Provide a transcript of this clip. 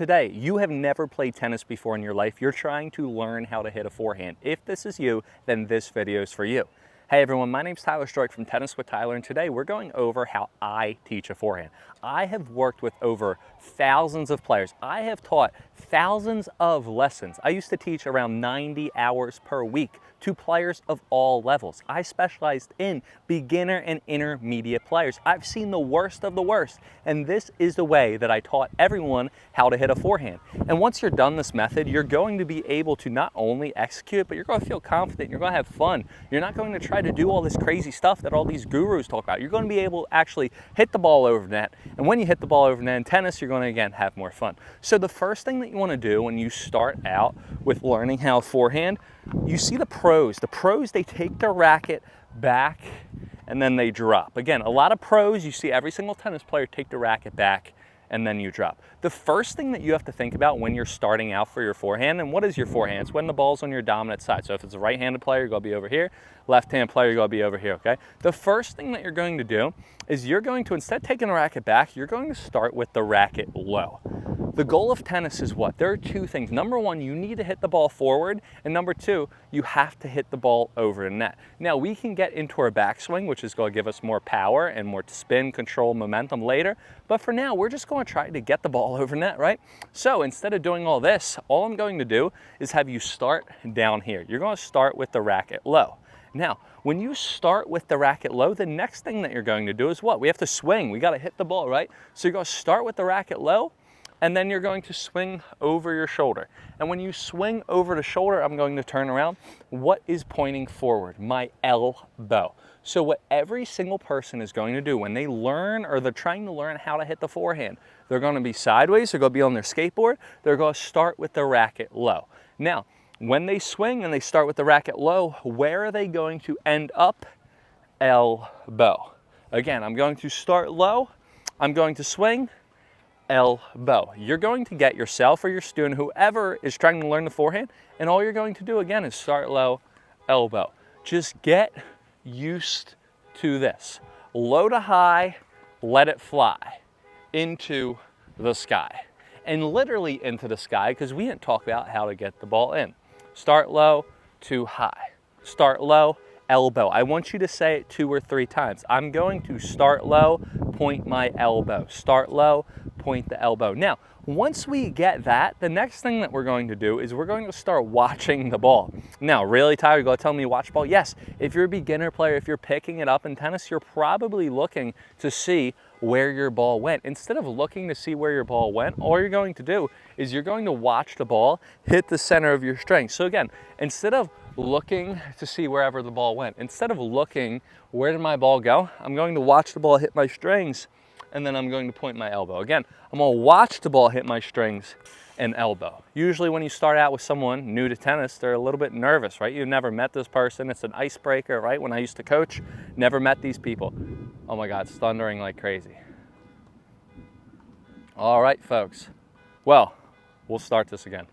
Today, you have never played tennis before in your life. You're trying to learn how to hit a forehand. If this is you, then this video is for you. Hey everyone, my name's Tyler Stroik from Tennis with Tyler, and today we're going over how I teach a forehand. I have worked with over thousands of players. I have taught thousands of lessons. I used to teach around 90 hours per week to players of all levels. I specialized in beginner and intermediate players. I've seen the worst of the worst, and this is the way that I taught everyone how to hit a forehand. And once you're done this method, you're going to be able to not only execute, but you're going to feel confident, you're going to have fun. You're not going to try to do all this crazy stuff that all these gurus talk about. You're going to be able to actually hit the ball over net, and when you hit the ball over net in tennis, you're going to again have more fun. So the first thing that you want to do when you start out with learning how to forehand, you see the pros. The pros, they take their racket back and then they drop. Again, a lot of pros, you see every single tennis player take the racket back and then you drop. The first thing that you have to think about when you're starting out for your forehand, and what is your forehand? It's when the ball's on your dominant side. So if it's a right-handed player, you're gonna be over here. Left-handed player, you're gonna be over here, okay? The first thing that you're going to do is you're going to, instead of taking the racket back, you're going to start with the racket low. The goal of tennis is what? There are two things. Number one, you need to hit the ball forward, and number two, you have to hit the ball over the net. Now, we can get into our backswing, which is going to give us more power and more spin, control, momentum later, but for now, we're just going to try to get the ball over net, right? So instead of doing all this, all I'm going to do is have you start down here. You're going to start with the racket low. Now, when you start with the racket low, the next thing that you're going to do is what? We have to swing. We got to hit the ball, right? So you're going to start with the racket low, and then you're going to swing over your shoulder. And when you swing over the shoulder, I'm going to turn around. What is pointing forward? My elbow. So what every single person is going to do when they learn, or they're trying to learn how to hit the forehand, they're going to be sideways, they're going to be on their skateboard, they're going to start with the racket low. Now, when they swing and they start with the racket low, where are they going to end up? Elbow. Again, I'm going to start low, I'm going to swing, elbow. You're going to get yourself or your student, whoever is trying to learn the forehand, and all you're going to do again is start low, elbow. Just get used to this. Low to high, let it fly into the sky. And literally into the sky, because we didn't talk about how to get the ball in. Start low to high. Start low, elbow. I want you to say it 2 or 3 times. I'm going to start low, point my elbow. Start low, point the elbow. Now, once we get that, the next thing that we're going to do is we're going to start watching the ball. Now, really, Tyler, you're going to tell me to watch the ball? Yes, if you're a beginner player, if you're picking it up in tennis, you're probably looking to see where your ball went. Instead of looking to see where your ball went, all you're going to do is you're going to watch the ball hit the center of your string. So again, instead of looking to see wherever the ball went, instead of looking, where did my ball go? I'm going to watch the ball hit my strings, and then I'm going to point my elbow. Again, I'm going to watch the ball hit my strings and elbow. Usually when you start out with someone new to tennis, they're a little bit nervous, right? You've never met this person. It's an icebreaker, right? When I used to coach, never met these people. Oh my God, it's thundering like crazy. All right, folks. Well, we'll start this again.